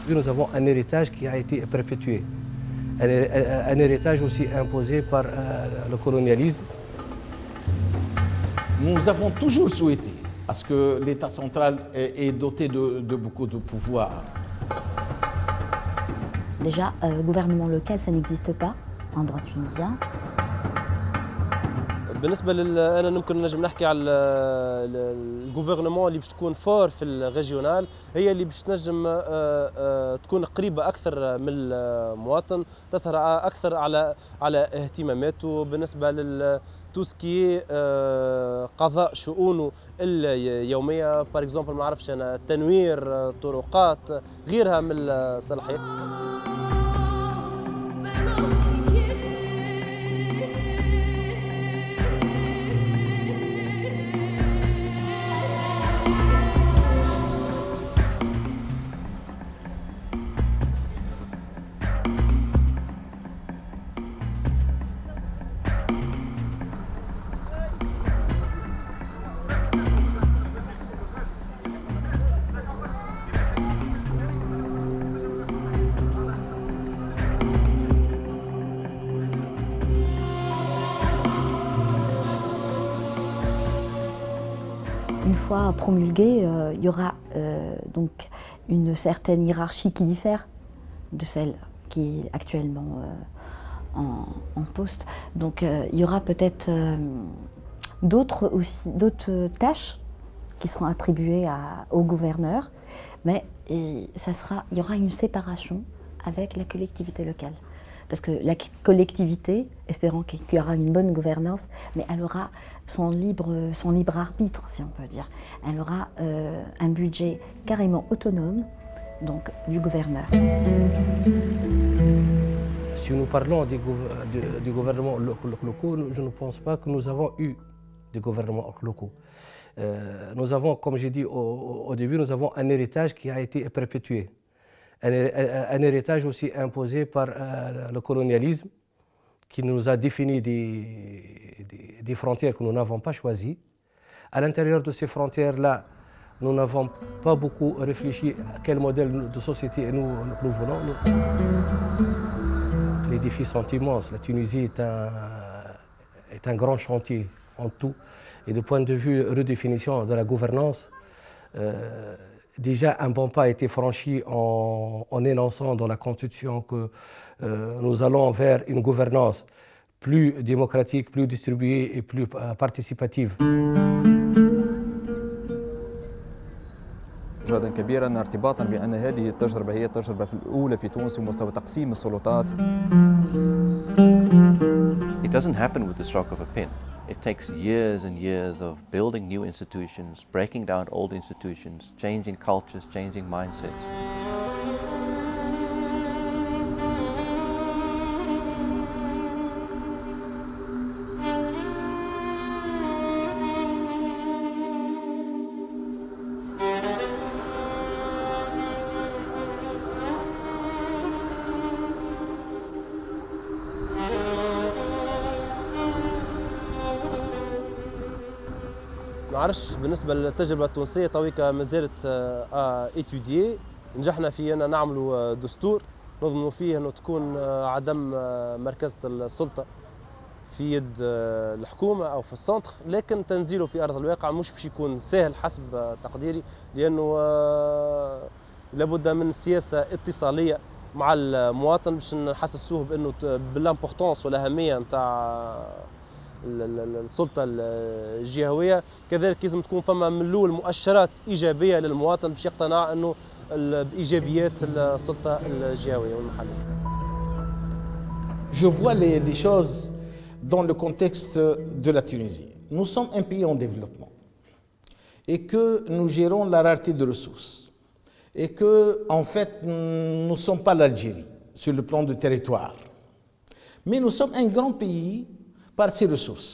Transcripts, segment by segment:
Nous avons un héritage qui a été perpétué, un héritage aussi imposé par le colonialisme. Nous avons toujours souhaité à ce que l'État central est doté de beaucoup de pouvoir. Déjà, gouvernement local, ça n'existe pas en droit tunisien. بالنسبه انا ممكن نجم نحكي على الجوفرنمون اللي باش تكون فور في الريجيونال، هي اللي باش تنجم تكون قريبه اكثر من المواطن، تسهر اكثر على اهتماماته بالنسبه للتوسكي قضاء شؤونه اليوميه. بار اكزومبل ما نعرفش انا تنوير طرقات غيرها من الصلاحيات. Une fois promulgué, il y aura donc une certaine hiérarchie qui diffère de celle qui est actuellement en poste. Donc il y aura peut-être d'autres tâches qui seront attribuées au gouverneur, mais il y aura une séparation avec la collectivité locale. Parce que la collectivité, espérons qu'il y aura une bonne gouvernance, mais elle aura son libre arbitre, si on peut dire. Elle aura un budget carrément autonome, donc du gouverneur. Si nous parlons du gouvernement locaux, je ne pense pas que nous avons eu des gouvernements locaux. Nous avons, comme j'ai dit au début, nous avons un héritage qui a été perpétué. Un héritage aussi imposé par le colonialisme qui nous a défini des frontières que nous n'avons pas choisies. À l'intérieur de ces frontières-là, nous n'avons pas beaucoup réfléchi à quel modèle de société nous voulons. Les défis sont immenses. La Tunisie est un grand chantier en tout. Et du point de vue redéfinition de la gouvernance, déjà un bon pas a été franchi en énonçant dans la Constitution que nous allons vers une gouvernance plus démocratique, plus distribuée et plus participative. جهدا كبيرا ارتباطا بأن هذه التجربة هي التجربة الأولى في تونس بمستوى تقسيم السلطات. It doesn't happen with the stroke of a pen. It takes years and years of building new institutions, breaking down old institutions, changing cultures, changing mindsets. ما عرفش بالنسبه للتجربه التونسيه تويكا ما زالت ايتوديي. نجحنا في ان نعملوا دستور نضمنوا فيه انه تكون عدم مركزه السلطه في يد الحكومه او في السنتر، لكن تنزيله في ارض الواقع مش باش يكون سهل حسب تقديري، لانه لابد من سياسه اتصاليه مع المواطن باش نحسسوه بانه بالامبورطونس والاهميه نتاع السلطه الجهويه. كذلك لازم تكون فما من الاول مؤشرات ايجابيه للمواطن باش يقتنع انه بايجابيات السلطه الجهويه والمحليه. Je vois les choses dans le contexte de la Tunisie. Nous sommes un pays en développement et que nous gérons la rareté de ressources et que, en fait, nous ne sommes pas l'Algérie sur le plan du territoire. Mais nous sommes un grand pays par ses ressources.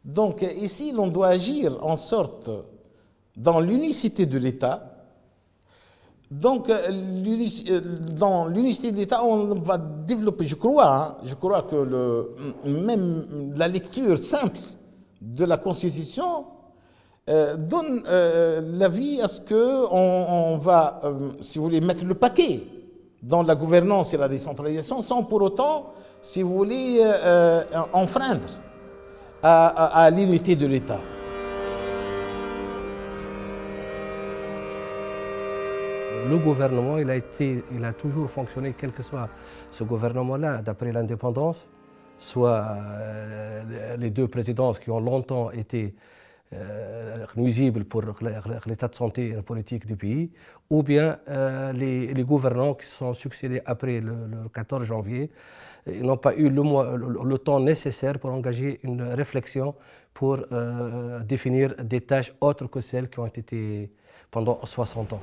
Donc ici, l'on doit agir en sorte dans l'unicité de l'État. Donc, dans l'unicité de l'État, on va développer, je crois que même la lecture simple de la Constitution donne l'avis à ce qu'on va, si vous voulez, mettre le paquet dans la gouvernance et la décentralisation sans pour autant, si vous voulez, enfreindre à l'unité de l'État. Le gouvernement, il a toujours fonctionné, quel que soit ce gouvernement-là, d'après l'indépendance, soit les deux présidences qui ont longtemps été nuisibles pour l'état de santé et la politique du pays, ou bien les gouvernants qui se sont succédés après le 14 janvier, ils n'ont pas eu le temps nécessaire pour engager une réflexion pour définir des tâches autres que celles qui ont été pendant 60 ans.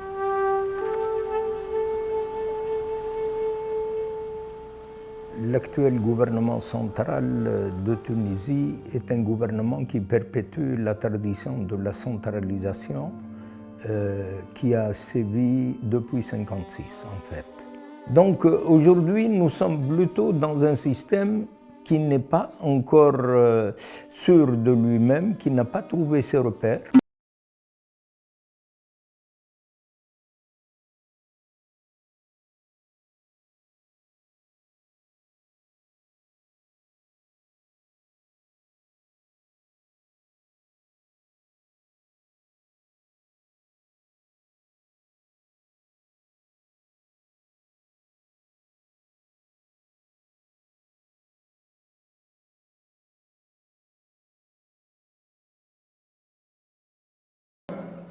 L'actuel gouvernement central de Tunisie est un gouvernement qui perpétue la tradition de la centralisation qui a sévi depuis 1956 en fait. Donc aujourd'hui nous sommes plutôt dans un système qui n'est pas encore sûr de lui-même, qui n'a pas trouvé ses repères.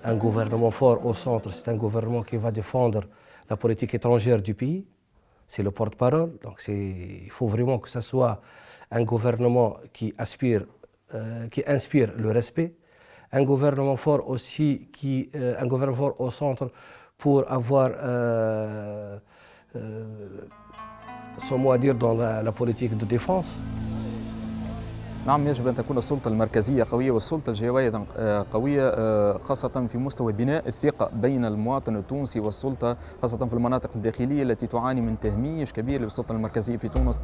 Un gouvernement fort au centre, c'est un gouvernement qui va défendre la politique étrangère du pays. C'est le porte-parole. Donc il faut vraiment que ce soit un gouvernement qui inspire le respect. Un gouvernement fort aussi, un gouvernement fort au centre pour avoir son mot à dire dans la politique de défense. نعم يجب أن تكون السلطة المركزية قوية والسلطة الجهوية قوية خاصة في مستوى بناء الثقة بين المواطن التونسي والسلطة خاصة في المناطق الداخلية التي تعاني من تهميش كبير للسلطة المركزية في تونس.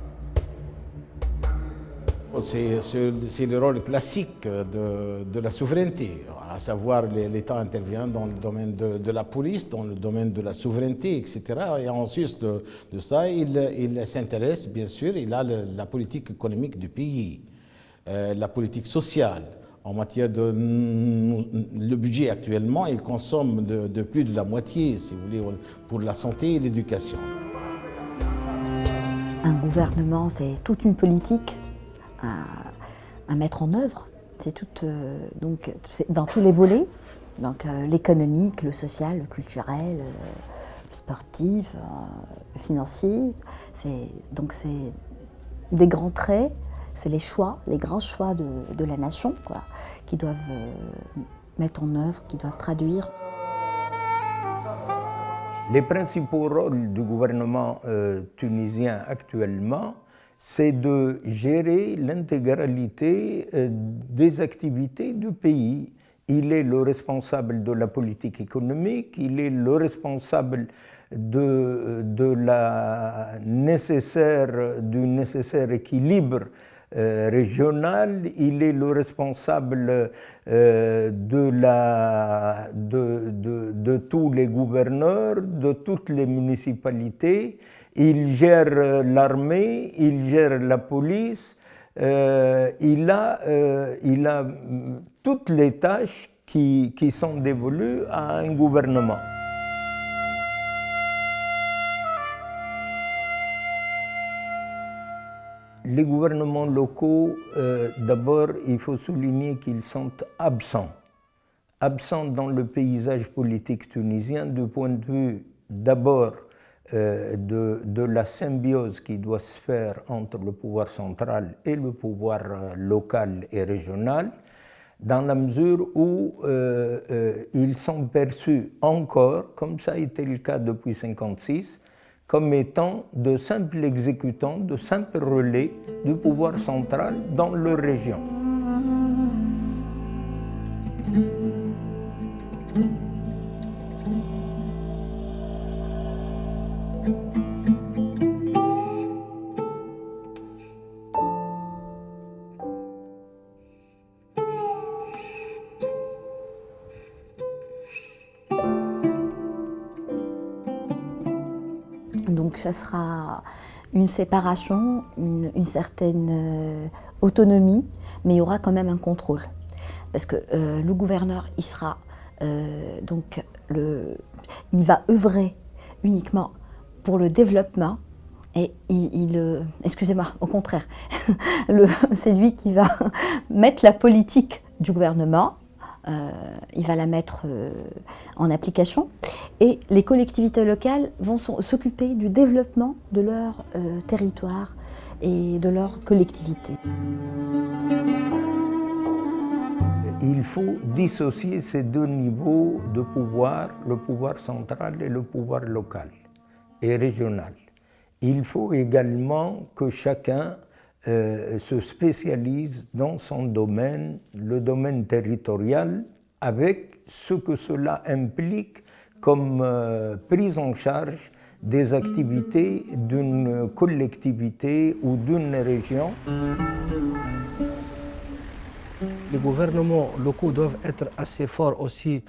C'est le rôle classique de la souveraineté, à savoir l'État intervient dans le domaine de la police, dans le domaine de la souveraineté, etc. Et ensuite de ça, il s'intéresse, bien sûr, il a la politique économique du pays. La politique sociale, en matière de... Le budget actuellement, il consomme de plus de la moitié, si vous voulez, pour la santé et l'éducation. Un gouvernement, c'est toute une politique à mettre en œuvre. C'est donc dans tous les volets, donc l'économique, le social, le culturel, le sportif, le financier. Donc c'est des grands traits. C'est les choix, les grands choix de la nation, quoi, qui doivent mettre en œuvre, qui doivent traduire. Les principaux rôles du gouvernement tunisien actuellement, c'est de gérer l'intégralité des activités du pays. Il est le responsable de la politique économique, il est le responsable du nécessaire équilibre régional, il est le responsable de tous les gouverneurs, de toutes les municipalités, il gère l'armée, il gère la police, il a toutes les tâches qui sont dévolues à un gouvernement. Les gouvernements locaux, d'abord, il faut souligner qu'ils sont absents. Absents dans le paysage politique tunisien du point de vue, d'abord, de la symbiose qui doit se faire entre le pouvoir central et le pouvoir local et régional, dans la mesure où ils sont perçus encore, comme ça a été le cas depuis 1956, comme étant de simples exécutants, de simples relais du pouvoir central dans leur région. Donc ça sera une séparation, une certaine autonomie, mais il y aura quand même un contrôle. Parce que le gouverneur, il sera il va œuvrer uniquement pour le développement et excusez-moi, au contraire, c'est lui qui va mettre la politique du gouvernement. Il va la mettre en application et les collectivités locales vont s'occuper du développement de leur territoire et de leur collectivité. Il faut dissocier ces deux niveaux de pouvoir, le pouvoir central et le pouvoir local et régional. Il faut également que chacun se spécialise dans son domaine, le domaine territorial, avec ce que cela implique comme prise en charge des activités d'une collectivité ou d'une région. Les gouvernements locaux doivent être assez forts aussi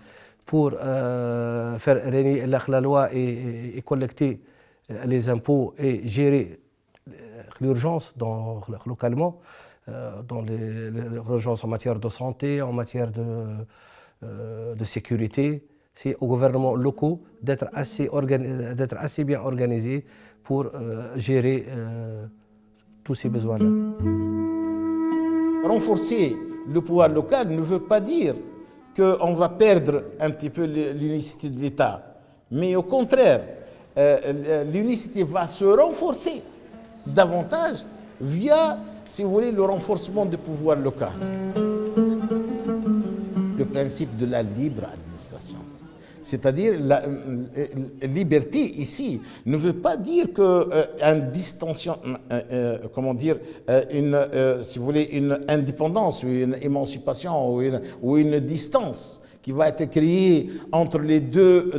pour faire régner la loi et collecter les impôts et gérer l'urgence localement, dans l'urgence en matière de santé, en matière de sécurité. C'est aux gouvernements locaux d'être assez bien organisés pour gérer tous ces besoins-là. Renforcer le pouvoir local ne veut pas dire qu'on va perdre un petit peu l'unicité de l'État, mais au contraire, l'unicité va se renforcer davantage via, si vous voulez, le renforcement du pouvoir local. Le principe de la libre administration. C'est-à-dire la liberté ici ne veut pas dire qu'une distinction, si vous voulez, une indépendance ou une émancipation ou une distance qui va être créée entre les deux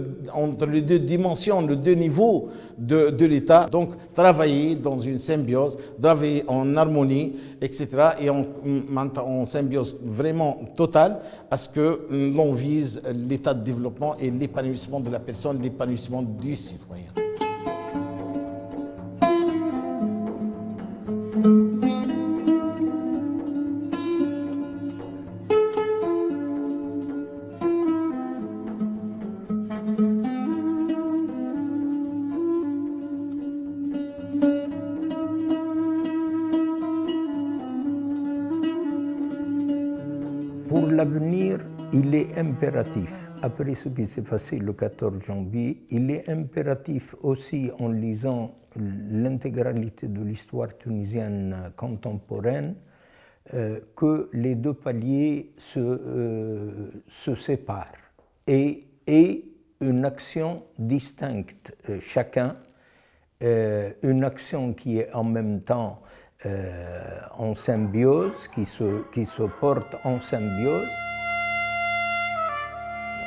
dimensions, les deux niveaux de l'État. Donc, travailler dans une symbiose, travailler en harmonie, etc. et en symbiose vraiment totale à ce que l'on vise l'état de développement et l'épanouissement de la personne, l'épanouissement du citoyen. Pour l'avenir, il est impératif, après ce qui s'est passé le 14 janvier, il est impératif aussi en lisant l'intégralité de l'histoire tunisienne contemporaine que les deux paliers se séparent et une action distincte chacun, une action qui est en même temps en symbiose, qui se porte en symbiose.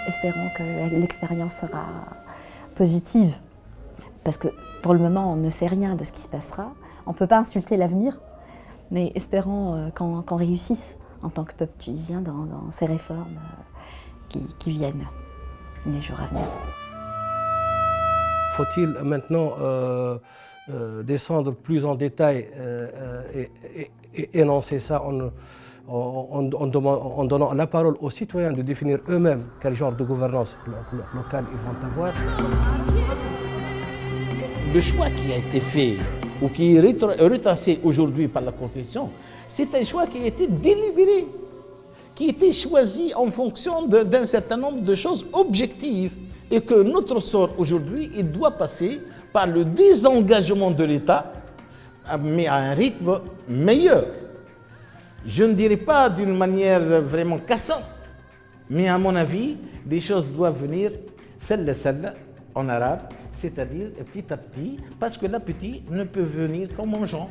Espérons que l'expérience sera positive, parce que pour le moment on ne sait rien de ce qui se passera. On ne peut pas insulter l'avenir, mais espérons qu'on réussisse en tant que peuple tunisien dans ces réformes qui viennent les jours à venir. Faut-il maintenant descendre plus en détail et énoncer ça en donnant la parole aux citoyens de définir eux-mêmes quel genre de gouvernance locale ils vont avoir. Le choix qui a été fait ou qui est retracé aujourd'hui par la Constitution, c'est un choix qui a été délibéré, qui a été choisi en fonction d'un certain nombre de choses objectives et que notre sort aujourd'hui, il doit passer par le désengagement de l'État, mais à un rythme meilleur. Je ne dirais pas d'une manière vraiment cassante, mais à mon avis, des choses doivent venir celle en arabe, c'est-à-dire petit à petit, parce que l'appétit ne peut venir qu'en mangeant.